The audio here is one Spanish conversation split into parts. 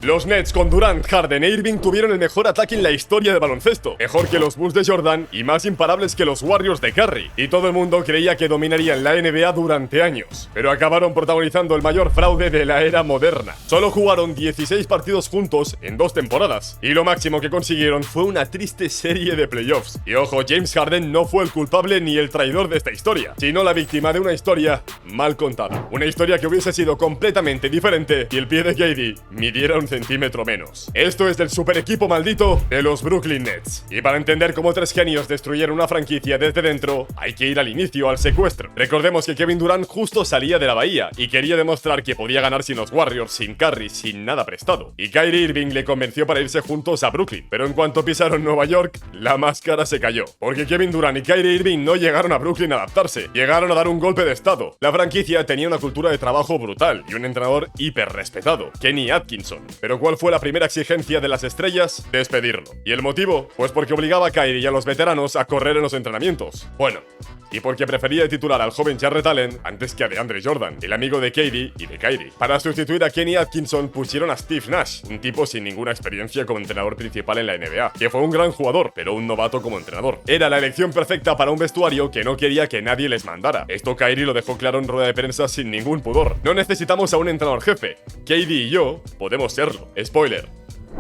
Los Nets con Durant, Harden e Irving tuvieron el mejor ataque en la historia del baloncesto, mejor que los Bulls de Jordan y más imparables que los Warriors de Curry, y todo el mundo creía que dominarían la NBA durante años, pero acabaron protagonizando el mayor fraude de la era moderna. Solo jugaron 16 partidos juntos en 2 temporadas, y lo máximo que consiguieron fue una triste serie de playoffs. Y ojo, James Harden no fue el culpable ni el traidor de esta historia, sino la víctima de una historia mal contada. Una historia que hubiese sido completamente diferente si el pie de KD midiera un centímetro menos. Esto es del super equipo maldito de los Brooklyn Nets. Y para entender cómo 3 genios destruyeron una franquicia desde dentro, hay que ir al inicio, al secuestro. Recordemos que Kevin Durant justo salía de la bahía y quería demostrar que podía ganar sin los Warriors, sin Curry, sin nada prestado. Y Kyrie Irving le convenció para irse juntos a Brooklyn. Pero en cuanto pisaron Nueva York, la máscara se cayó. Porque Kevin Durant y Kyrie Irving no llegaron a Brooklyn a adaptarse. Llegaron a dar un golpe de estado. La franquicia tenía una cultura de trabajo brutal y un entrenador hiper respetado, Kenny Atkinson. Pero ¿cuál fue la primera exigencia de las estrellas? Despedirlo. ¿Y el motivo? Pues porque obligaba a Kyrie y a los veteranos a correr en los entrenamientos. Bueno, y porque prefería titular al joven Jarrett Allen antes que a DeAndre Jordan, el amigo de KD y de Kyrie. Para sustituir a Kenny Atkinson pusieron a Steve Nash, un tipo sin ninguna experiencia como entrenador principal en la NBA, que fue un gran jugador, pero un novato como entrenador. Era la elección perfecta para un vestuario que no quería que nadie les mandara. Esto Kyrie lo dejó claro en rueda de prensa sin ningún pudor. No necesitamos a un entrenador jefe. KD y yo podemos serlo. Spoiler.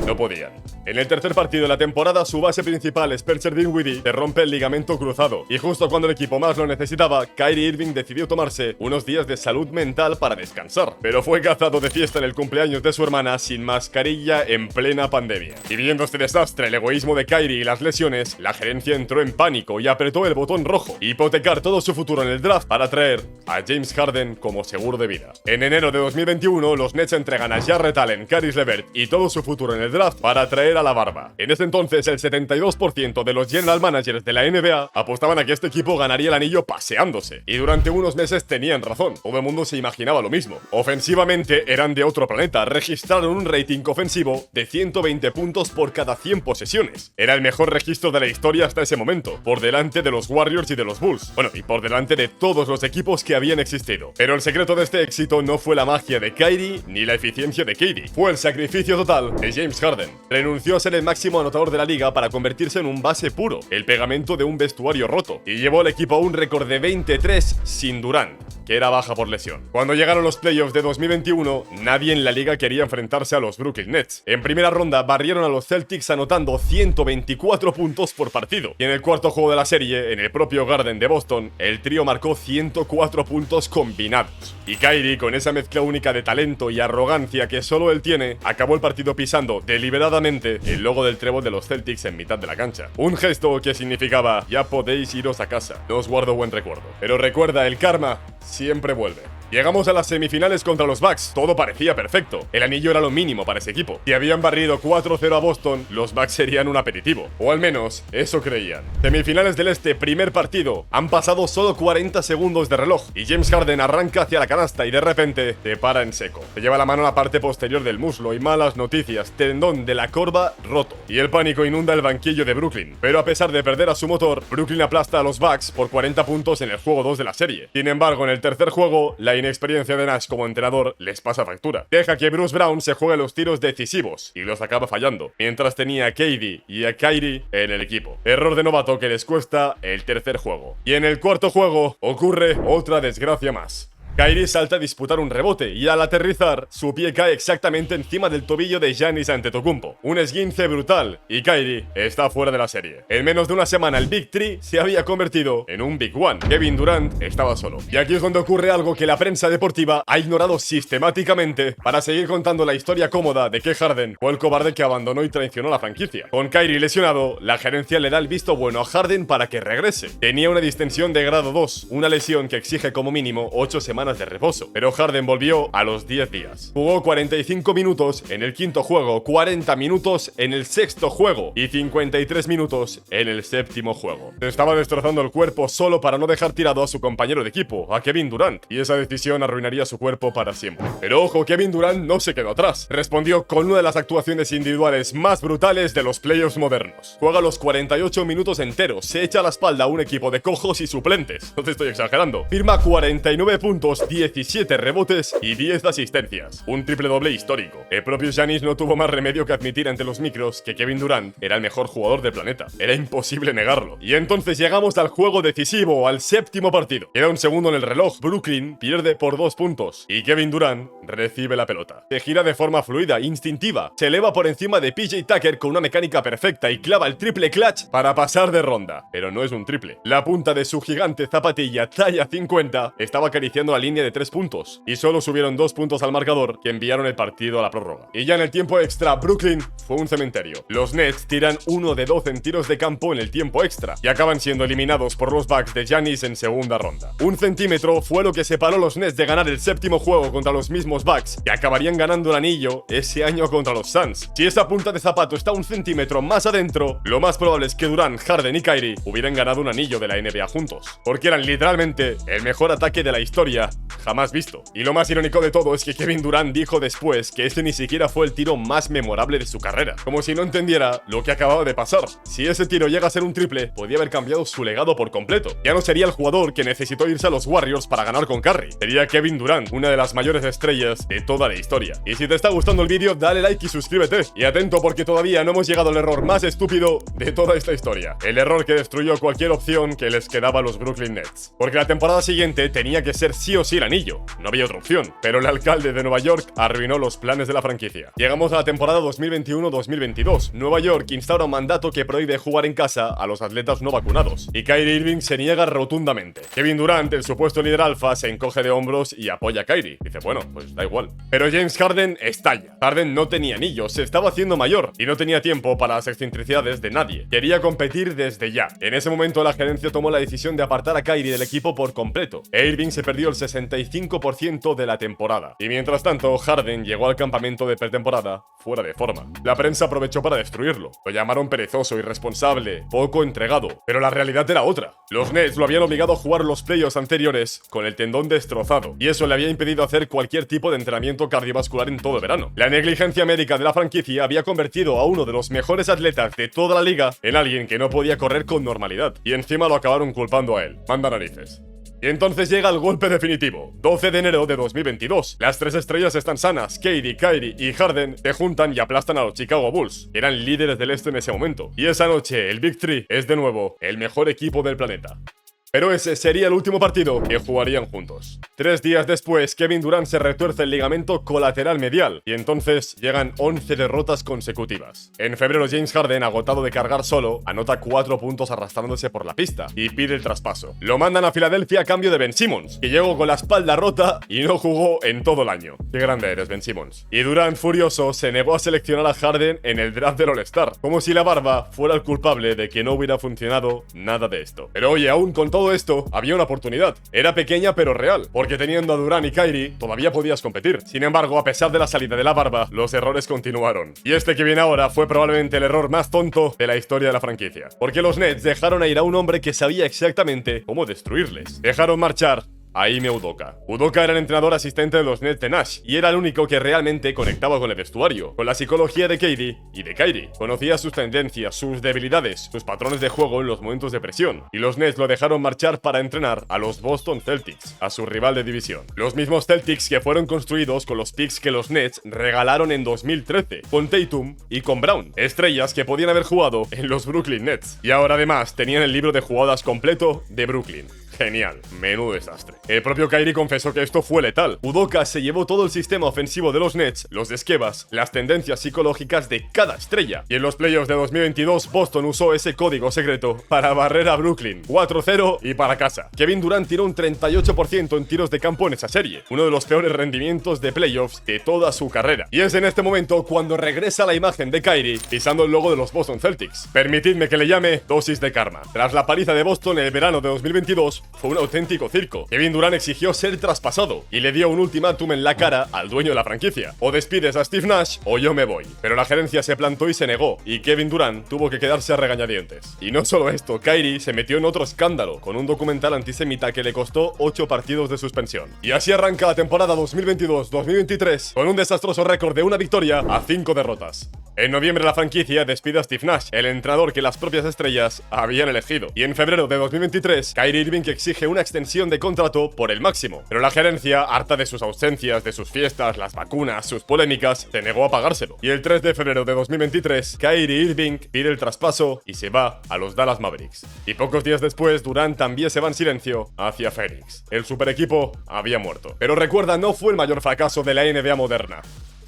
No podían. En el tercer partido de la temporada, su base principal, Spencer Dinwiddie, se rompe el ligamento cruzado. Y justo cuando el equipo más lo necesitaba, Kyrie Irving decidió tomarse unos días de salud mental para descansar. Pero fue cazado de fiesta en el cumpleaños de su hermana sin mascarilla en plena pandemia. Y viendo este desastre, el egoísmo de Kyrie y las lesiones, la gerencia entró en pánico y apretó el botón rojo. Hipotecar todo su futuro en el draft para traer a James Harden como seguro de vida. En enero de 2021, los Nets entregan a Jarrett Allen, Caris LeVert y todo su futuro en el draft para traer a la barba. En ese entonces, el 72% de los general managers de la NBA apostaban a que este equipo ganaría el anillo paseándose. Y durante unos meses tenían razón. Todo el mundo se imaginaba lo mismo. Ofensivamente eran de otro planeta. Registraron un rating ofensivo de 120 puntos por cada 100 posesiones. Era el mejor registro de la historia hasta ese momento, por delante de los Warriors y de los Bulls. Bueno, y por delante de todos los equipos que habían existido. Pero el secreto de este éxito no fue la magia de Kyrie ni la eficiencia de KD. Fue el sacrificio total de James Harden. Renunció a ser el máximo anotador de la liga para convertirse en un base puro, el pegamento de un vestuario roto, y llevó al equipo a un récord de 23 sin Durant, que era baja por lesión. Cuando llegaron los playoffs de 2021, nadie en la liga quería enfrentarse a los Brooklyn Nets. En primera ronda barrieron a los Celtics anotando 124 puntos por partido, y en el cuarto juego de la serie, en el propio Garden de Boston, el trío marcó 104 puntos combinados. Y Kyrie, con esa mezcla única de talento y arrogancia que solo él tiene, acabó el partido pisando deliberadamente el logo del trébol de los Celtics en mitad de la cancha. Un gesto que significaba: ya podéis iros a casa, no os guardo buen recuerdo. Pero recuerda, el karma siempre vuelve. Llegamos a las semifinales contra los Bucks. Todo parecía perfecto. El anillo era lo mínimo para ese equipo. Si habían barrido 4-0 a Boston, los Bucks serían un aperitivo. O al menos, eso creían. Semifinales del Este, primer partido. Han pasado solo 40 segundos de reloj. Y James Harden arranca hacia la canasta y de repente te para en seco. Te lleva la mano a la parte posterior del muslo y malas noticias. Tendón de la corva roto. Y el pánico inunda el banquillo de Brooklyn. Pero a pesar de perder a su motor, Brooklyn aplasta a los Bucks por 40 puntos en el juego 2 de la serie. Sin embargo, en el tercer juego, la inexperiencia de Nash como entrenador les pasa factura. Deja que Bruce Brown se juegue los tiros decisivos y los acaba fallando, mientras tenía a KD y a Kyrie en el equipo. Error de novato que les cuesta el tercer juego. Y en el cuarto juego ocurre otra desgracia más. Kyrie salta a disputar un rebote y al aterrizar, su pie cae exactamente encima del tobillo de Giannis Antetokounmpo. Un esguince brutal y Kyrie está fuera de la serie. En menos de una semana el Big Three se había convertido en un Big One. Kevin Durant estaba solo. Y aquí es donde ocurre algo que la prensa deportiva ha ignorado sistemáticamente para seguir contando la historia cómoda de que Harden fue el cobarde que abandonó y traicionó la franquicia. Con Kyrie lesionado, la gerencia le da el visto bueno a Harden para que regrese. Tenía una distensión de grado 2, una lesión que exige como mínimo 8 semanas de reposo, pero Harden volvió a los 10 días. Jugó 45 minutos en el quinto juego, 40 minutos en el sexto juego y 53 minutos en el séptimo juego. Se estaba destrozando el cuerpo solo para no dejar tirado a su compañero de equipo, a Kevin Durant, y esa decisión arruinaría su cuerpo para siempre. Pero ojo, Kevin Durant no se quedó atrás. Respondió con una de las actuaciones individuales más brutales de los playoffs modernos. Juega los 48 minutos enteros, se echa a la espalda a un equipo de cojos y suplentes. No te estoy exagerando. Firma 49 puntos puntos, 17 rebotes y 10 asistencias. Un triple doble histórico. El propio Giannis no tuvo más remedio que admitir ante los micros que Kevin Durant era el mejor jugador del planeta. Era imposible negarlo. Y entonces llegamos al juego decisivo, al séptimo partido. Queda un segundo en el reloj. Brooklyn pierde por 2 puntos y Kevin Durant recibe la pelota. Se gira de forma fluida, instintiva. Se eleva por encima de PJ Tucker con una mecánica perfecta y clava el triple clutch para pasar de ronda. Pero no es un triple. La punta de su gigante zapatilla talla 50 estaba acariciando la línea de 3 puntos y solo subieron 2 puntos al marcador que enviaron el partido a la prórroga. Y ya en el tiempo extra, Brooklyn fue un cementerio. Los Nets tiran 1 de 12 en tiros de campo en el tiempo extra y acaban siendo eliminados por los Bucks de Giannis en segunda ronda. 1 centímetro fue lo que separó a los Nets de ganar el séptimo juego contra los mismos Bucks y acabarían ganando el anillo ese año contra los Suns. Si esa punta de zapato está 1 centímetro más adentro, lo más probable es que Durant, Harden y Kyrie hubieran ganado un anillo de la NBA juntos, porque eran literalmente el mejor ataque de la historia jamás visto. Y lo más irónico de todo es que Kevin Durant dijo después que este ni siquiera fue el tiro más memorable de su carrera, como si no entendiera lo que acababa de pasar. Si ese tiro llega a ser un triple, podía haber cambiado su legado por completo. Ya no sería el jugador que necesitó irse a los Warriors para ganar con Curry. Sería Kevin Durant, una de las mayores estrellas de toda la historia. Y si te está gustando el vídeo, dale like y suscríbete. Y atento porque todavía no hemos llegado al error más estúpido de toda esta historia. El error que destruyó cualquier opción que les quedaba a los Brooklyn Nets. Porque la temporada siguiente tenía que ser sí o sí el anillo. No había otra opción. Pero el alcalde de Nueva York arruinó los planes de la franquicia. Llegamos a la temporada 2021-2022. Nueva York instaura un mandato que prohíbe jugar en casa a los atletas no vacunados. Y Kyrie Irving se niega rotundamente. Kevin Durant, el supuesto líder alfa, se encoge de hombros y apoya a Kyrie. Dice, bueno, pues da igual. Pero James Harden estalla. Harden no tenía anillo, se estaba haciendo mayor y no tenía tiempo para las excentricidades de nadie. Quería competir desde ya. En ese momento la gerencia tomó la decisión de apartar a Kyrie del equipo por completo. E Irving se perdió el 65% de la temporada. Y mientras tanto, Harden llegó al campamento de pretemporada fuera de forma. La prensa aprovechó para destruirlo. Lo llamaron perezoso, irresponsable, poco entregado. Pero la realidad era otra. Los Nets lo habían obligado a jugar los playoffs anteriores con el tendón destrozado. Y eso le había impedido hacer cualquier tipo de entrenamiento cardiovascular en todo el verano. La negligencia médica de la franquicia había convertido a uno de los mejores atletas de toda la liga en alguien que no podía correr con normalidad. Y encima lo acabaron culpando a él. Manda narices. Y entonces llega el golpe definitivo. 12 de enero de 2022. Las tres estrellas están sanas. KD, Kyrie y Harden se juntan y aplastan a los Chicago Bulls. Eran líderes del este en ese momento. Y esa noche, el Big Three es de nuevo el mejor equipo del planeta. Pero ese sería el último partido que jugarían juntos. 3 días después, Kevin Durant se retuerce el ligamento colateral medial y entonces llegan 11 derrotas consecutivas. En febrero, James Harden, agotado de cargar solo, anota 4 puntos arrastrándose por la pista y pide el traspaso. Lo mandan a Filadelfia a cambio de Ben Simmons, que llegó con la espalda rota y no jugó en todo el año. Qué grande eres, Ben Simmons. Y Durant, furioso, se negó a seleccionar a Harden en el draft del All-Star, como si la barba fuera el culpable de que no hubiera funcionado nada de esto. Pero oye, aún con todo esto, había una oportunidad. Era pequeña pero real, porque teniendo a Durant y Kyrie, todavía podías competir. Sin embargo, a pesar de la salida de la barba, los errores continuaron. Y este que viene ahora fue probablemente el error más tonto de la historia de la franquicia. Porque los Nets dejaron a ir a un hombre que sabía exactamente cómo destruirles. Dejaron marchar a Ime Udoka. Udoka era el entrenador asistente de los Nets de Nash y era el único que realmente conectaba con el vestuario, con la psicología de KD y de Kyrie. Conocía sus tendencias, sus debilidades, sus patrones de juego en los momentos de presión. Y los Nets lo dejaron marchar para entrenar a los Boston Celtics, a su rival de división. Los mismos Celtics que fueron construidos con los picks que los Nets regalaron en 2013, con Tatum y con Brown, estrellas que podían haber jugado en los Brooklyn Nets. Y ahora además tenían el libro de jugadas completo de Brooklyn. Genial, menudo desastre. El propio Kyrie confesó que esto fue letal. Udoka se llevó todo el sistema ofensivo de los Nets, los esquemas, las tendencias psicológicas de cada estrella. Y en los playoffs de 2022, Boston usó ese código secreto para barrer a Brooklyn. 4-0 y para casa. Kevin Durant tiró un 38% en tiros de campo en esa serie, uno de los peores rendimientos de playoffs de toda su carrera. Y es en este momento cuando regresa la imagen de Kyrie pisando el logo de los Boston Celtics. Permitidme que le llame dosis de karma. Tras la paliza de Boston en el verano de 2022, fue un auténtico circo. Kevin Durant exigió ser traspasado y le dio un ultimátum en la cara al dueño de la franquicia. O despides a Steve Nash o yo me voy. Pero la gerencia se plantó y se negó, y Kevin Durant tuvo que quedarse a regañadientes. Y no solo esto, Kyrie se metió en otro escándalo, con un documental antisemita que le costó 8 partidos de suspensión. Y así arranca la temporada 2022-2023, con un desastroso récord de una victoria a 5 derrotas. En noviembre la franquicia despide a Steve Nash, el entrenador que las propias estrellas habían elegido. Y en febrero de 2023, Kyrie Irving exige una extensión de contrato por el máximo. Pero la gerencia, harta de sus ausencias, de sus fiestas, las vacunas, sus polémicas, se negó a pagárselo. Y el 3 de febrero de 2023, Kyrie Irving pide el traspaso y se va a los Dallas Mavericks. Y pocos días después, Durant también se va en silencio hacia Phoenix. El super equipo había muerto. Pero recuerda, no fue el mayor fracaso de la NBA moderna.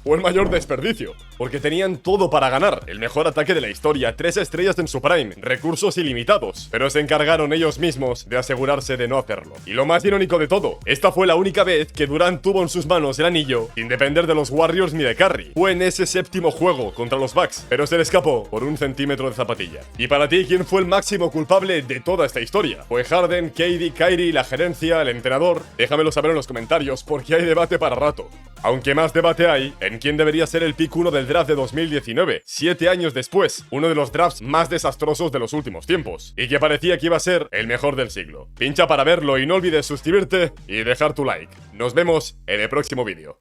Fue el mayor desperdicio, porque tenían todo para ganar, el mejor ataque de la historia, 3 estrellas en su prime, recursos ilimitados, pero se encargaron ellos mismos de asegurarse de no hacerlo. Y lo más irónico de todo, esta fue la única vez que Durant tuvo en sus manos el anillo sin depender de los Warriors ni de Curry. Fue en ese séptimo juego contra los Bucks, pero se le escapó por 1 centímetro de zapatilla. Y para ti, ¿quién fue el máximo culpable de toda esta historia? ¿Fue Harden, KD, Kyrie, la gerencia, el entrenador? Déjamelo saber en los comentarios, porque hay debate para rato. Aunque más debate hay en quién debería ser el pick 1 del draft de 2019, 7 años después, uno de los drafts más desastrosos de los últimos tiempos, y que parecía que iba a ser el mejor del siglo. Pincha para verlo y no olvides suscribirte y dejar tu like. Nos vemos en el próximo vídeo.